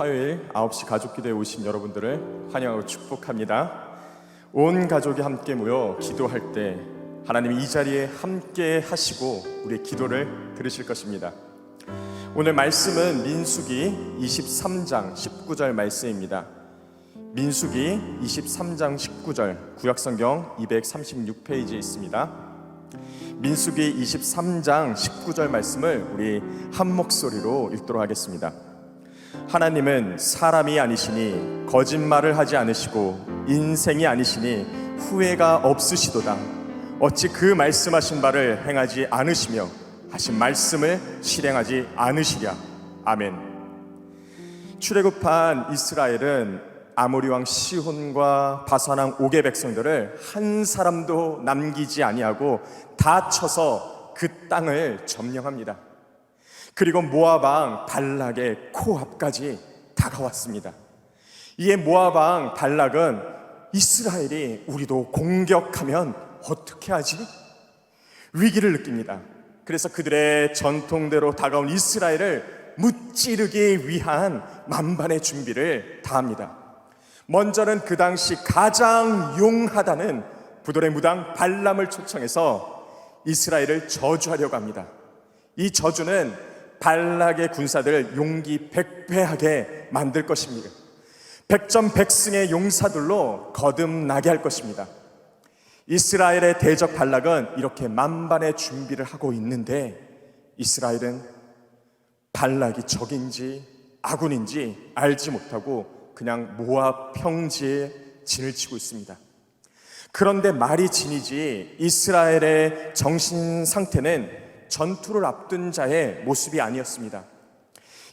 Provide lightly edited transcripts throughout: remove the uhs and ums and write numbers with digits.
화요일 9시 가족기도에 오신 여러분들을 환영하고 축복합니다. 온 가족이 함께 모여 기도할 때 하나님이 이 자리에 함께 하시고 우리의 기도를 들으실 것입니다. 오늘 말씀은 민수기 23장 19절 말씀입니다. 민수기 23장 19절 구약성경 236페이지에 있습니다. 민수기 23장 19절 말씀을 우리 한 목소리로 읽도록 하겠습니다. 하나님은 사람이 아니시니 거짓말을 하지 않으시고 인생이 아니시니 후회가 없으시도다. 어찌 그 말씀하신 바를 행하지 않으시며 하신 말씀을 실행하지 않으시랴. 아멘. 출애굽한 이스라엘은 아모리 왕 시혼과 바산 왕 옥의 백성들을 한 사람도 남기지 아니하고 다 쳐서 그 땅을 점령합니다. 그리고 모압 왕 발락의 코앞까지 다가왔습니다. 이에 모압 왕 발락은 이스라엘이 우리도 공격하면 어떻게 하지? 위기를 느낍니다. 그래서 그들의 전통대로 다가온 이스라엘을 무찌르기 위한 만반의 준비를 다합니다. 먼저는 그 당시 가장 용하다는 부돌의 무당 발람을 초청해서 이스라엘을 저주하려고 합니다. 이 저주는 발락의 군사들을 용기 백배하게 만들 것입니다. 백전백승의 용사들로 거듭나게 할 것입니다. 이스라엘의 대적 발락은 이렇게 만반의 준비를 하고 있는데 이스라엘은 발락이 적인지 아군인지 알지 못하고 그냥 모압 평지에 진을 치고 있습니다. 그런데 말이 진이지 이스라엘의 정신 상태는 전투를 앞둔 자의 모습이 아니었습니다.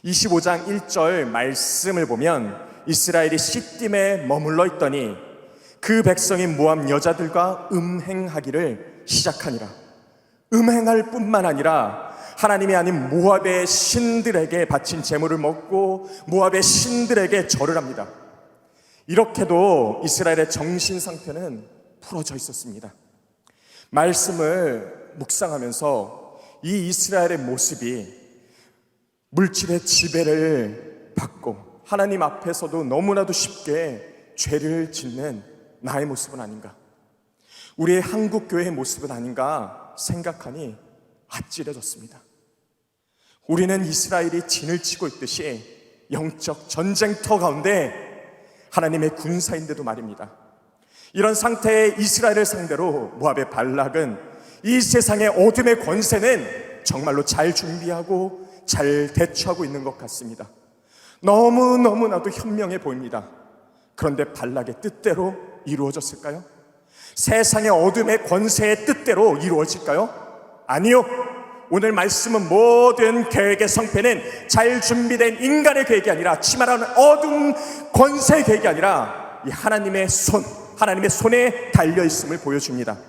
25장 1절 말씀을 보면 이스라엘이 시딤에 머물러 있더니 그 백성이 모압 여자들과 음행하기를 시작하니라. 음행할 뿐만 아니라 하나님이 아닌 모압의 신들에게 바친 제물을 먹고 모압의 신들에게 절을 합니다. 이렇게도 이스라엘의 정신 상태는 풀어져 있었습니다. 말씀을 묵상하면서 이 이스라엘의 모습이 물질의 지배를 받고 하나님 앞에서도 너무나도 쉽게 죄를 짓는 나의 모습은 아닌가, 우리의 한국교회의 모습은 아닌가 생각하니 아찔해졌습니다. 우리는 이스라엘이 진을 치고 있듯이 영적 전쟁터 가운데 하나님의 군사인데도 말입니다. 이런 상태의 이스라엘을 상대로 모압의 발락은 이 세상의 어둠의 권세는 정말로 잘 준비하고 잘 대처하고 있는 것 같습니다. 너무나도 현명해 보입니다. 그런데 발락의 뜻대로 이루어졌을까요? 세상의 어둠의 권세의 뜻대로 이루어질까요? 아니요. 오늘 말씀은 모든 계획의 성패는 잘 준비된 인간의 계획이 아니라 치말하는 어둠 권세의 계획이 아니라 이 하나님의 손에 달려있음을 보여줍니다.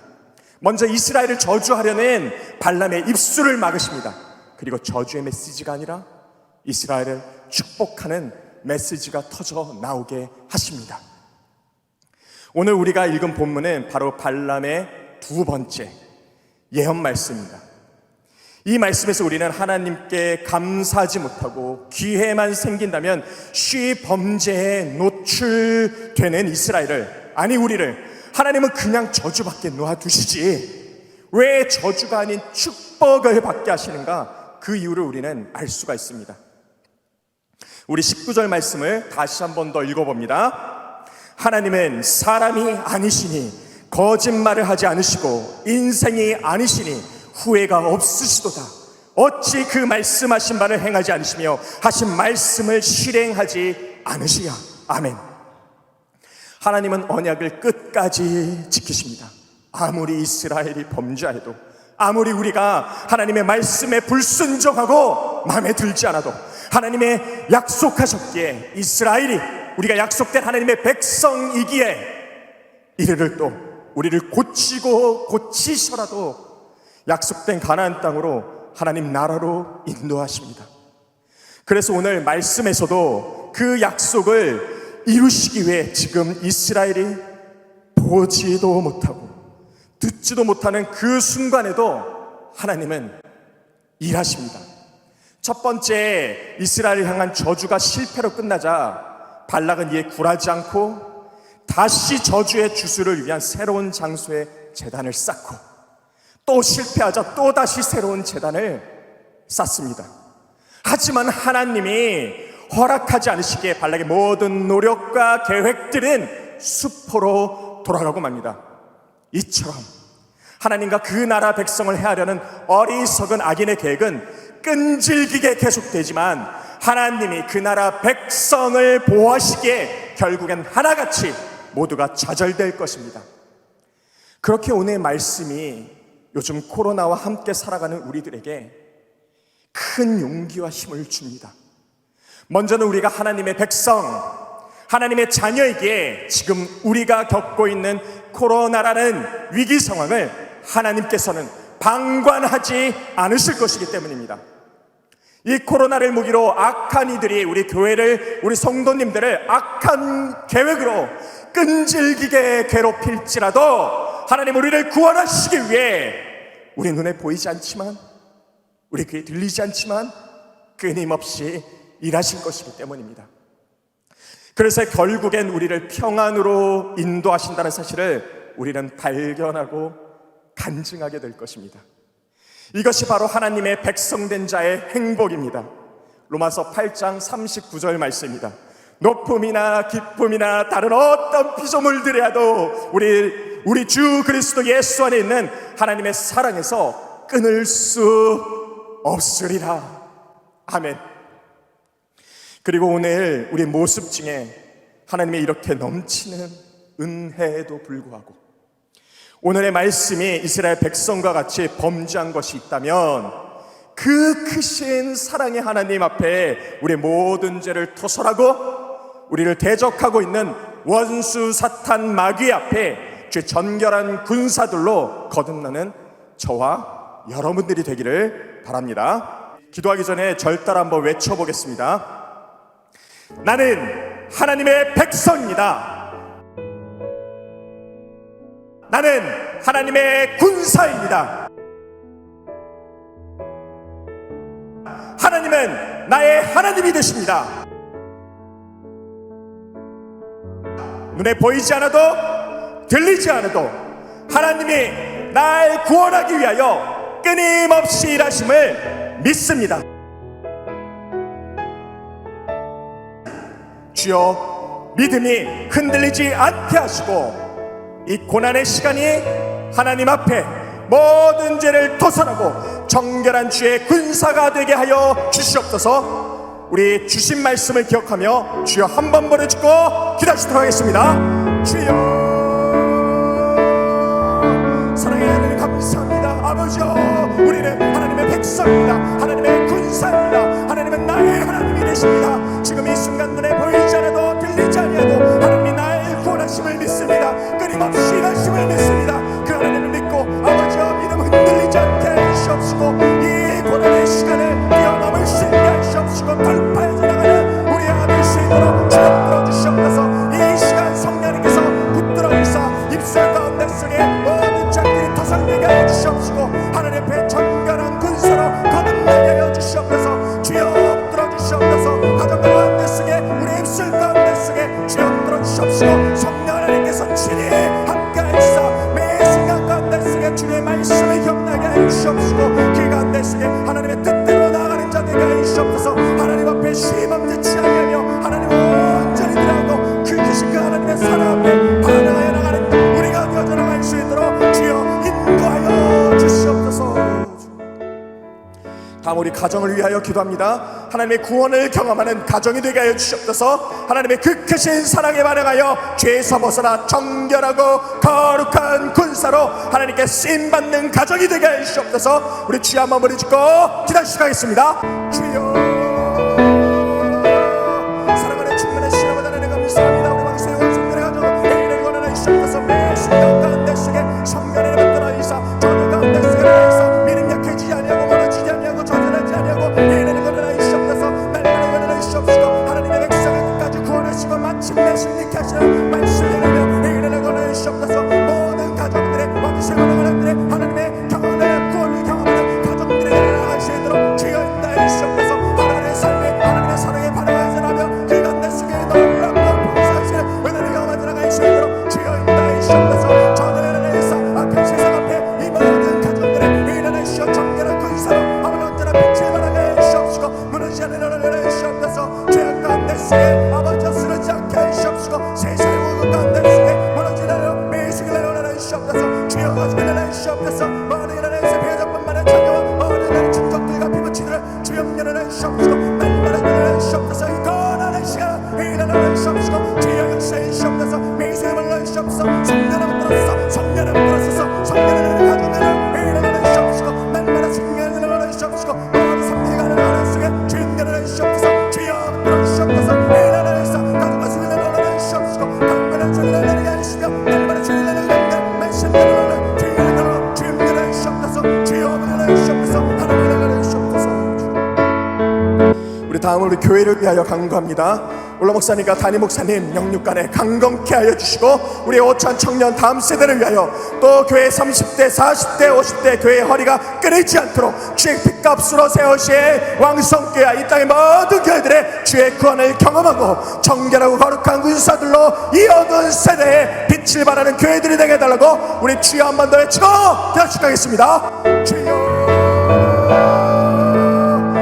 먼저 이스라엘을 저주하려는 발람의 입술을 막으십니다. 그리고 저주의 메시지가 아니라 이스라엘을 축복하는 메시지가 터져 나오게 하십니다. 오늘 우리가 읽은 본문은 바로 발람의 두 번째 예언 말씀입니다. 이 말씀에서 우리는 하나님께 감사하지 못하고 기회만 생긴다면 쉬 범죄에 노출되는 이스라엘을, 아니 우리를 하나님은 그냥 저주밖에 놓아두시지 왜 저주가 아닌 축복을 받게 하시는가, 그 이유를 우리는 알 수가 있습니다. 우리 19절 말씀을 다시 한 번 더 읽어봅니다. 하나님은 사람이 아니시니 거짓말을 하지 않으시고 인생이 아니시니 후회가 없으시도다. 어찌 그 말씀하신 바를 행하지 않으시며 하신 말씀을 실행하지 않으시랴. 아멘. 하나님은 언약을 끝까지 지키십니다. 아무리 이스라엘이 범죄해도, 아무리 우리가 하나님의 말씀에 불순종하고 마음에 들지 않아도 하나님의 약속하셨기에 이스라엘이 우리가 약속된 하나님의 백성이기에 이르를 또 우리를 고치고 고치셔라도 약속된 가나안 땅으로 하나님 나라로 인도하십니다. 그래서 오늘 말씀에서도 그 약속을 이루시기 위해 지금 이스라엘이 보지도 못하고 듣지도 못하는 그 순간에도 하나님은 일하십니다. 첫 번째 이스라엘을 향한 저주가 실패로 끝나자 발락은 이에 굴하지 않고 다시 저주의 주수를 위한 새로운 장소에 제단을 쌓고, 또 실패하자 또 다시 새로운 제단을 쌓습니다. 하지만 하나님이 허락하지 않으시기에 발락의 모든 노력과 계획들은 수포로 돌아가고 맙니다. 이처럼 하나님과 그 나라 백성을 해하려는 어리석은 악인의 계획은 끈질기게 계속되지만 하나님이 그 나라 백성을 보호하시기에 결국엔 하나같이 모두가 좌절될 것입니다. 그렇게 오늘의 말씀이 요즘 코로나와 함께 살아가는 우리들에게 큰 용기와 힘을 줍니다. 먼저는 우리가 하나님의 백성, 하나님의 자녀이기에 지금 우리가 겪고 있는 코로나라는 위기 상황을 하나님께서는 방관하지 않으실 것이기 때문입니다. 이 코로나를 무기로 악한 이들이 우리 교회를, 우리 성도님들을 악한 계획으로 끈질기게 괴롭힐지라도 하나님 우리를 구원하시기 위해 우리 눈에 보이지 않지만, 우리 귀에 들리지 않지만 끊임없이 일하실 것이기 때문입니다. 그래서 결국엔 우리를 평안으로 인도하신다는 사실을 우리는 발견하고 간증하게 될 것입니다. 이것이 바로 하나님의 백성된 자의 행복입니다. 로마서 8장 39절 말씀입니다. 높음이나 기쁨이나 다른 어떤 피조물들이라도 우리 주 그리스도 예수 안에 있는 하나님의 사랑에서 끊을 수 없으리라. 아멘. 그리고 오늘 우리 모습 중에 하나님의 이렇게 넘치는 은혜에도 불구하고 오늘의 말씀이 이스라엘 백성과 같이 범죄한 것이 있다면 그 크신 사랑의 하나님 앞에 우리의 모든 죄를 토설하고 우리를 대적하고 있는 원수 사탄 마귀 앞에 죄 전결한 군사들로 거듭나는 저와 여러분들이 되기를 바랍니다. 기도하기 전에 절 따라 한번 외쳐보겠습니다. 나는 하나님의 백성입니다. 나는 하나님의 군사입니다. 하나님은 나의 하나님이 되십니다. 눈에 보이지 않아도 들리지 않아도 하나님이 날 구원하기 위하여 끊임없이 일하심을 믿습니다. 주여, 믿음이 흔들리지 않게 하시고 이 고난의 시간이 하나님 앞에 모든 죄를 토설하고 정결한 주의 군사가 되게 하여 주시옵소서. 우리 주신 말씀을 기억하며 주여 한 번 버려짓고 기도하시도록 하겠습니다. 주여, 사랑의 하나님 감사합니다. 아버지여, 우리는 하나님의 백성입니다. 하나님의 군사입니다. 하나님은 나의 하나님이 되십니다. 지금 이 순간 눈에 보이지 않아도 들리지 않아도 하나님이 나의 구원하심을 믿습니다. 끊임없이 일하심을 믿습니다. 그 하나님을 믿고 아버지여, 믿음 흔들리지 않게 하시옵시고 이 고난의 시간을 뛰어넘을 수 있게 하시옵시고 돌파해서 나가는 우리 아들 수 있도록 주여 끌어주시옵소서. 이 시간 성령님께서 붙들어 일사 입술 가운데 속에 모든 장들이 토설되게 하여 주시옵시고 하나님 앞에 정결한 군사로 거듭나게 하여 주시옵소서. 주여 붙들어 주시옵소서. 가정 가운데 속에 우리 입술 가운데 속에 주여 붙들어 주시옵시고 성령 하나님께서 친히 함께 하시사 매 순간 가운데 속에 주님의 말씀을 기억나게 하여 주시옵시고 그 가운데 속에 하나님의 뜻대로 나아가는 자 되게 하여 주시옵소서. 하나님 앞에 쉼없이 취하게 하며 하나님 온전히 드러나고 그 크신 그 하나님의 사랑 앞에 반응하여 나가는 우리가 여전할 수 있도록 주여 인도하여 주시옵소서. 다음 우리 가정을 위하여 기도합니다. 하나님의 구원을 경험하는 가정이 되게 하여 주시옵소서. 하나님의 그 크신 사랑에 반응하여 죄에서 벗어나 정결하고 거룩한 군사로 하나님께 쓰임받는 가정이 되게 하여 주시옵소서. 우리 주여 한번 머리 짚고 기도하시겠습니다. 주여, 사랑하는 충만한 신앙을 하나님 감사합니다. 우리 방세의 원성들의 가정 내일을 원하는 주시옵소서. 매 순간 가운데 속에 성령을 받들어 이사 저도 가운데 속에 이사 믿음 약해지지 아니하고 멀어지지 아니하고 좌절하지 아니하고 내일을 원하는 주시옵소서. 날마다 원하는 주시옵시고 하나님의 백성을 끝까지 구원하시고 마침내 승리케 하시는 말씀을 내리며 내일을 원하는 주시옵소서. 모든 가정들의 왕세의 원하는 하나님의 경험을 구원을 경험하는 가정들의 나아갈 수 있도록 주여 인도하여 주시옵소서. 주옵소서. 성령을 들어서 성령을 들어서 성령을 가져내는 일어나는 주옵소서. 날마다 성령을 들어서 주옵소서. 모든 성령을 들어서 속에 주님을 주옵소서. 주여 들어주옵소서. 일어나는 사 가져가서 일어나는 주옵소서. 강건한 주님을 내게 하시며 날마다 주님을 내게 말씀대로 주님을 들어 주님을 주옵소서. 주여 일어나는 주옵소서. 하나님을 일어나는 주옵소서. 우리 다음으로 우리 교회를 위하여 간구합니다. 올라 목사님과 담임 목사님 영육간에 강건케 하여 주시고 우리 5천 청년 다음 세대를 위하여 또 교회 30대 40대 50대 교회의 허리가 끊이지 않도록 주의 핏값으로 세우시에 왕성교회와 이 땅의 모든 교회들의 주의 구원을 경험하고 정결하고 거룩한 군사들로 이 어두운 세대에 빛을 발하는 교회들이 되게 해달라고 우리 주여 한 번 더 외치고 결축하겠습니다. 주여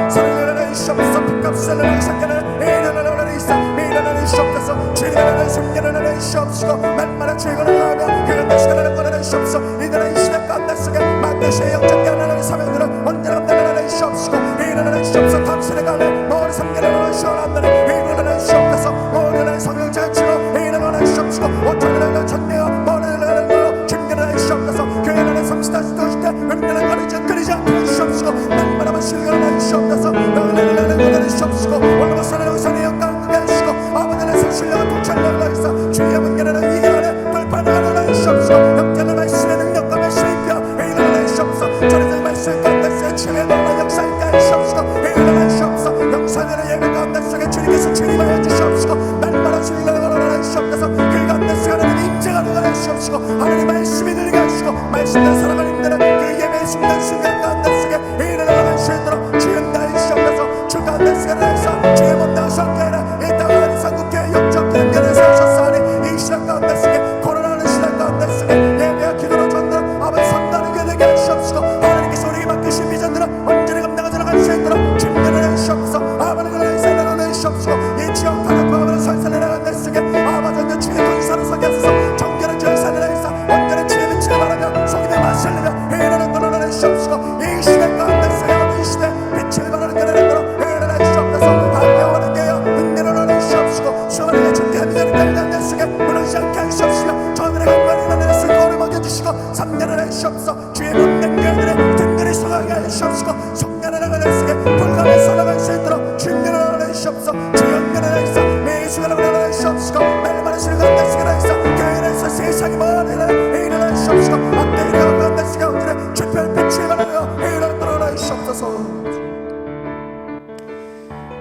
사랑하는 주옵소서. 핏값을 내는 상가는 일어나는 이사 일어나는 주옵소서. 주님을 섬기는 주옵소서. 날마다 주의를 하며 그런 시간을 꺼내는 주옵소서. 이들은 이 시대 가운데 속에 만드시의 영적게 하나님의 사명들을 언제나 나가는 주옵소서. 일어나는 주옵소서. 다음 세대 가운데 모든 섬기는 주옵소서. 일어나는 주옵소서. 모든 성령 자치로 일어나는 주옵소서. 5천년을 천내어 모든 일어나는 준비하는 주옵소서. 교회는 30대 50대 은밀한 거리지 끊이지 않는 주옵소서. 날마다 실려는 주옵소서. 일어나는 주옵소서. 올라가서는 의사의 영광을 하시고 아버지의 성실과 통찰력을 있어 주의 문제는 이 안에 돌파하는 주옵소서. 역전의 말씀의 능력과 말씀의 뼈 일어나는 주옵소서. 전의 말씀 가운데서 주의 놀라운 역사를 주옵소서. 일어나는 주옵소서. 영상의 예배 가운데 속에 주님께서 주님하여 주시옵소서. 날마다 주님을 걸어가는 주옵소서. 그 가운데서 하나님 인정하는 것을 주옵소서. 하나님 말씀이 들리게 하시고 말씀을 사랑을 힘드는 그 예배의 순간 가운데 속에 일어나는 주님으로 주님 나의 주옵소서. 주 가운데 속에 내서 주의 못나가 성교회는 이 땅을 삼국교회 영적 연결을 세우셨사오니 이 시간 가운데 속에 코로나는 시간 가운데 속에 예배와 기도로 전도를 아버지 선다는 게 되게 하시옵소서. 하나님께서 우리에게 맡기신 비전들은 언제나 감당하지 않을 수 있도록 준비를 해주시옵소서. 아버지를 살려내 주시옵소서. 이 지역 가족과 아버지 설산을 나가는 속에 아버지 주의 군사를 서게 하소서. 정결한 주의 살려내 주사 언제나 주의 빛을 바라며 속임의 맛을 내며 일어나는 떠나는 주옵소서. 이 시대 가운데 속에 이 시대 빛을 바라는 그날으로 일어나 주옵소서. 한명하는 게여 흥미로는 주옵소서. 수원의 주께 믿는 가운데 속에 무너지지 않게 하시옵시며 저들의 건강을 일어나는 수고를 먹여주시고 3년을 해주시옵소서. 주의 본된 교회들의 든든히 서가게 하시옵시고 성년을 나가는 속에 불감에서 나갈 수 있도록 준비를 해주시옵소서. 주의 연결을 해서 매일 수고를 해주시옵시고 날마다 실감을 해주시옵소서. 교회에서 세상이 멀리를 일어나 주시옵소서. 악대들의 가운데 속에 오늘의 주별 빛을 발하여 일어나 주시옵소서.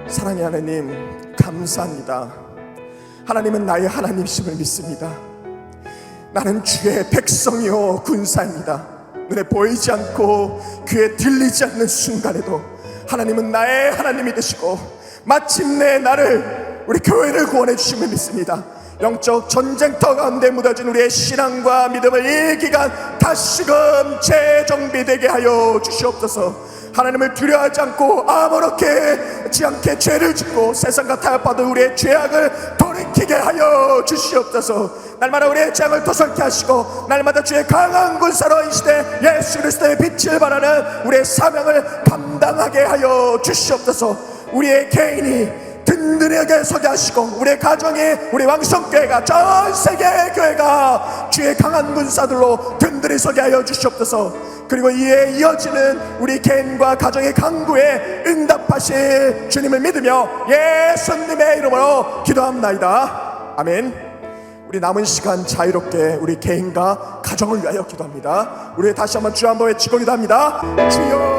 사랑의 하나님 감사합니다. 하나님은 나의 하나님이심을 믿습니다. 나는 주의 백성이요 군사입니다. 눈에 보이지 않고 귀에 들리지 않는 순간에도 하나님은 나의 하나님이 되시고 마침내 나를 우리 교회를 구원해 주심을 믿습니다. 영적 전쟁터 가운데 묻어진 우리의 신앙과 믿음을 이 기간 다시금 재정비되게 하여 주시옵소서. 하나님을 두려워하지 않고 아무렇지 않게 죄를 짓고 세상과 타협하던 우리의 죄악을 돌이키게 하여 주시옵소서. 날마다 우리의 죄악을 도설케 하시고 날마다 주의 강한 군사로 이 시대 예수 그리스도의 빛을 발하는 우리의 사명을 감당하게 하여 주시옵소서. 우리의 개인이 든든하게 서게 하시고 우리의 가정이 우리 왕성교회가 전 세계의 교회가 주의 강한 군사들로 든든히 서게 하여 주시옵소서. 그리고 이에 이어지는 우리 개인과 가정의 간구에 응답하실 주님을 믿으며 예수님의 이름으로 기도합나이다. 아멘. 우리 남은 시간 자유롭게 우리 개인과 가정을 위하여 기도합니다. 우리 다시 한번 주 한번 외치고 기도합니다. 주여